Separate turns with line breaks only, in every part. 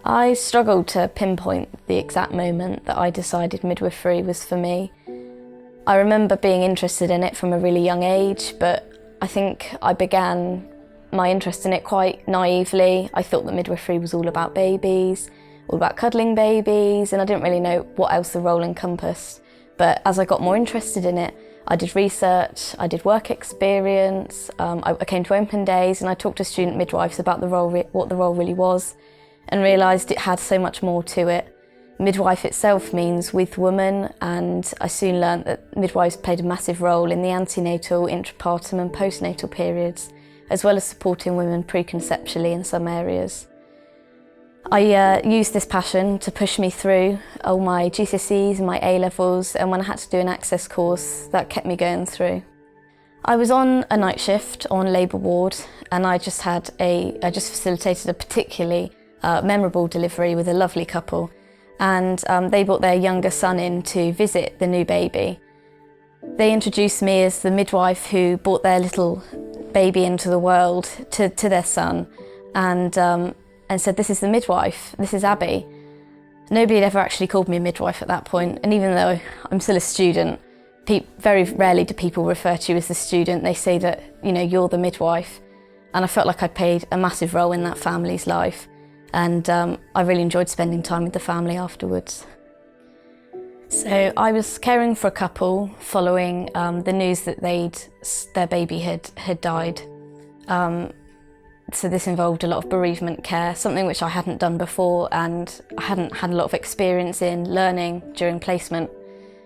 I struggled to pinpoint the exact moment that I decided midwifery was for me. I remember being interested in it from a really young age, but I think I began my interest in it quite naively. I thought that midwifery was all about babies, all about cuddling babies, and I didn't really know what else the role encompassed. But as I got more interested in it, I did research, I did work experience, I came to open days and I talked to student midwives about the role, what the role really was, and realised it had so much more to it. Midwife itself means with woman, and I soon learnt that midwives played a massive role in the antenatal, intrapartum and postnatal periods, as well as supporting women preconceptually in some areas. I used this passion to push me through all my GCSEs and my A-levels, and when I had to do an access course, that kept me going through. I was on a night shift on labour ward, and I just facilitated a particularly memorable delivery with a lovely couple, and they brought their younger son in to visit the new baby. They introduced me as the midwife who brought their little baby into the world to their son, and said, "This is the midwife, this is Abbie." Nobody had ever actually called me a midwife at that point, and even though I'm still a student, very rarely do people refer to you as the student. They say that, you know, you're the midwife, and I felt like I played a massive role in that family's life, and I really enjoyed spending time with the family afterwards. So I was caring for a couple following the news that their baby had died. So this involved a lot of bereavement care, something which I hadn't done before and I hadn't had a lot of experience in learning during placement.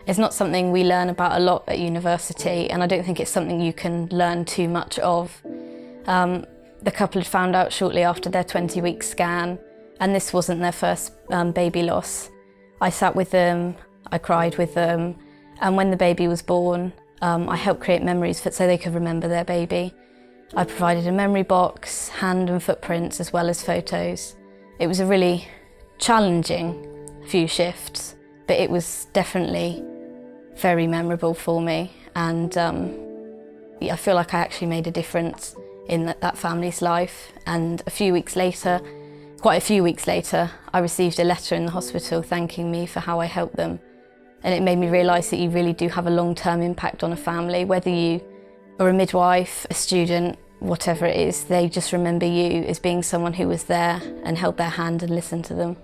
It's not something we learn about a lot at university, and I don't think it's something you can learn too much of. The couple had found out shortly after their 20-week scan, and this wasn't their first baby loss. I sat with them, I cried with them, and when the baby was born, I helped create memories so they could remember their baby. I provided a memory box, hand and footprints, as well as photos. It was a really challenging few shifts, but it was definitely very memorable for me, and I feel like I actually made a difference in that family's life. And quite a few weeks later, I received a letter in the hospital thanking me for how I helped them. And it made me realise that you really do have a long-term impact on a family, whether you are a midwife, a student, whatever it is. They just remember you as being someone who was there and held their hand and listened to them.